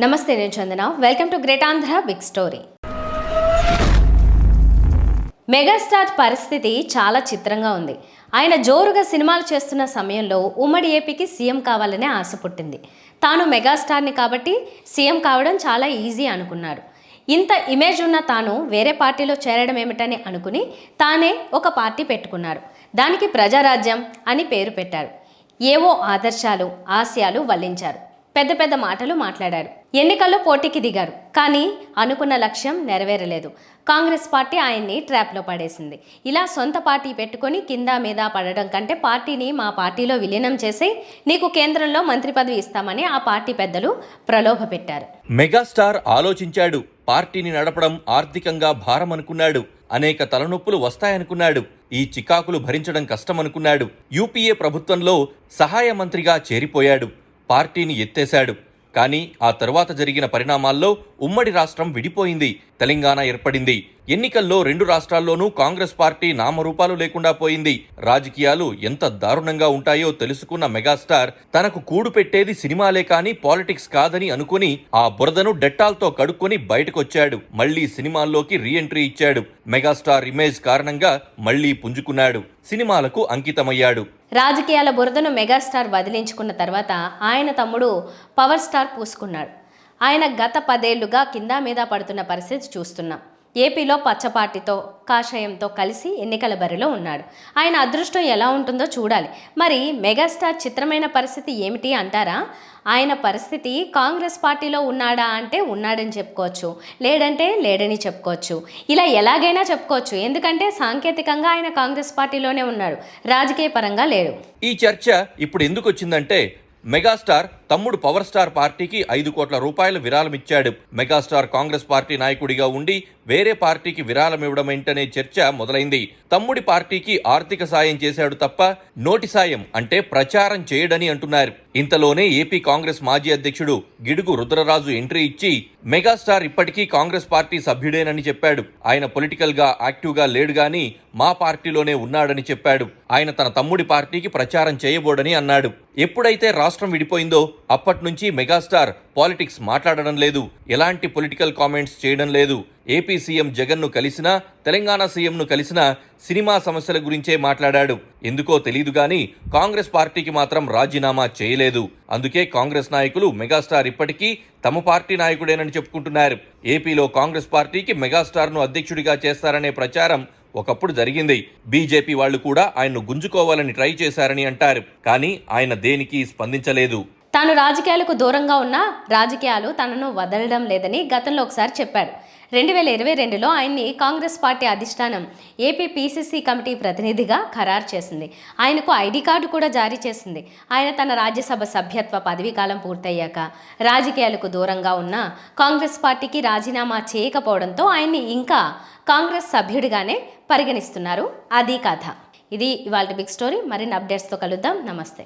నమస్తే, నేను Chandana. Welcome to great Andhra big story. Megastar పరిస్థితి చాలా చిత్రంగా ఉంది. ఆయన జోరుగా సినిమాలు చేస్తున్న సమయంలో ఉమ్మడి ఏపీకి సీఎం కావాలనే ఆశ పుట్టింది. తాను మెగాస్టార్ని కాబట్టి సీఎం కావడం చాలా ఈజీ అనుకున్నాడు. ఇంత ఇమేజ్ ఉన్న తాను వేరే పార్టీలో చేరడం ఏమిటని అనుకుని తానే ఒక పార్టీ పెట్టుకున్నాడు. దానికి ప్రజారాజ్యం అని పేరు పెట్టారు. ఏవో ఆదర్శాలు, ఆశయాలు వల్లించారు. పెద్ద పెద్ద మాటలు మాట్లాడారు. ఎన్నికల్లో పోటీకి దిగారు. కానీ అనుకున్న లక్ష్యం నెరవేరలేదు. కాంగ్రెస్ పార్టీ ఆయన్ని ట్రాప్లో పడేసింది. ఇలా సొంత పార్టీ పెట్టుకొని కింద మీద పడడం కంటే పార్టీని మా పార్టీలో విలీనం చేసి నీకు కేంద్రంలో మంత్రి పదవి ఇస్తామని ఆ పార్టీ పెద్దలు ప్రలోభ పెట్టారు. మెగాస్టార్ ఆలోచించాడు. పార్టీని నడపడం ఆర్థికంగా భారం అనుకున్నాడు. అనేక తలనొప్పులు వస్తాయనుకున్నాడు. ఈ చికాకులు భరించడం కష్టమనుకున్నాడు. యూపీఏ ప్రభుత్వంలో సహాయ మంత్రిగా చేరిపోయాడు. పార్టీని ఎత్తేశాడు. కానీ ఆ తరువాత జరిగిన పరిణామాల్లో ఉమ్మడి రాష్ట్రం విడిపోయింది. తెలంగాణ ఏర్పడింది. ఎన్నికల్లో రెండు రాష్ట్రాల్లోనూ కాంగ్రెస్ పార్టీ నామరూపాలు లేకుండా పోయింది. రాజకీయాలు ఎంత దారుణంగా ఉంటాయో తెలుసుకున్న మెగాస్టార్ తనకు కూడు పెట్టేది సినిమాలే కానీ పాలిటిక్స్ కాదని అనుకుని ఆ బురదను డెట్టాల్తో కడుక్కొని బయటకొచ్చాడు. మళ్లీ సినిమాల్లోకి రీఎంట్రీ ఇచ్చాడు. మెగాస్టార్ ఇమేజ్ కారణంగా మళ్లీ పుంజుకున్నాడు. సినిమాలకు అంకితమయ్యాడు. రాజకీయాల బురదను మెగాస్టార్ వదిలించుకున్న తర్వాత ఆయన తమ్ముడు పవర్ స్టార్ పూసుకున్నాడు. ఆయన గత 10 ఏళ్లుగా కింద మీద పడుతున్న పరిస్థితి చూస్తున్నాం. ఏపీలో పచ్చ పార్టీతో కాషాయంతో కలిసి ఎన్నికల బరిలో ఉన్నాడు. ఆయన అదృష్టం ఎలా ఉంటుందో చూడాలి. మరి మెగాస్టార్ చిత్రమైన పరిస్థితి ఏమిటి అంటారా? ఆయన పరిస్థితి కాంగ్రెస్ పార్టీలో ఉన్నాడా అంటే ఉన్నాడని చెప్పుకోవచ్చు, లేడంటే లేడని చెప్పుకోవచ్చు. ఇలా ఎలాగైనా చెప్పుకోవచ్చు. ఎందుకంటే సాంకేతికంగా ఆయన కాంగ్రెస్ పార్టీలోనే ఉన్నాడు, రాజకీయ పరంగా లేడు. ఈ చర్చ ఇప్పుడు ఎందుకు వచ్చిందంటే మెగాస్టార్ తమ్ముడు పవర్ స్టార్ పార్టీకి 5 కోట్ల రూపాయల విరాళం ఇచ్చాడు. మెగాస్టార్ కాంగ్రెస్ పార్టీ నాయకుడిగా ఉండి వేరే పార్టీకి విరాళం ఇవ్వడం ఏంటనే చర్చ మొదలైంది. తమ్ముడి పార్టీకి ఆర్థిక సాయం చేశాడు తప్ప నోటి సాయం అంటే ప్రచారం చేయడని అంటున్నారు. ఇంతలోనే ఏపీ కాంగ్రెస్ మాజీ అధ్యక్షుడు గిడుగు రుద్రరాజు ఎంట్రీ ఇచ్చి మెగాస్టార్ ఇప్పటికీ కాంగ్రెస్ పార్టీ సభ్యుడేనని చెప్పాడు. ఆయన పొలిటికల్ గా యాక్టివ్ గా లేడు గాని మా పార్టీలోనే ఉన్నాడని చెప్పాడు. ఆయన తన తమ్ముడి పార్టీకి ప్రచారం చేయబోడని అన్నాడు. ఎప్పుడైతే రాష్ట్రం విడిపోయిందో అప్పటి నుంచి మెగాస్టార్ పాలిటిక్స్ మాట్లాడడం లేదు. ఎలాంటి పొలిటికల్ కామెంట్స్ చేయడం లేదు. ఏపీ సీఎం జగన్ను కలిసినా, తెలంగాణ సీఎంను కలిసినా సినిమా సమస్యల గురించే మాట్లాడాడు. ఎందుకో తెలీదు గాని కాంగ్రెస్ పార్టీకి మాత్రం రాజీనామా చేయలేదు. అందుకే కాంగ్రెస్ నాయకులు మెగాస్టార్ ఇప్పటికీ తమ పార్టీ నాయకుడేనని చెప్పుకుంటున్నారు. ఏపీలో కాంగ్రెస్ పార్టీకి మెగాస్టార్ను అధ్యక్షుడిగా చేస్తారనే ప్రచారం ఒకప్పుడు జరిగింది. బీజేపీ వాళ్లు కూడా ఆయన్ను గుంజుకోవాలని ట్రై చేశారని అంటారు. కానీ ఆయన దేనికి స్పందించలేదు. తాను రాజకీయాలకు దూరంగా ఉన్నా రాజకీయాలు తనను వదలడం లేదని గతంలో ఒకసారి చెప్పాడు. 2022లో ఆయన్ని కాంగ్రెస్ పార్టీ అధిష్టానం ఏపీ పీసీసీ కమిటీ ప్రతినిధిగా ఖరారు చేసింది. ఆయనకు ఐడి కార్డు కూడా జారీ చేసింది. ఆయన తన రాజ్యసభ సభ్యత్వ పదవీకాలం పూర్తయ్యాక రాజకీయాలకు దూరంగా ఉన్న కాంగ్రెస్ పార్టీకి రాజీనామా చేయకపోవడంతో ఆయన్ని ఇంకా కాంగ్రెస్ సభ్యుడిగానే పరిగణిస్తున్నారు. అది కథ. ఇది ఇవాళ బిగ్ స్టోరీ. మరిన్ని అప్డేట్స్తో కలుద్దాం. నమస్తే.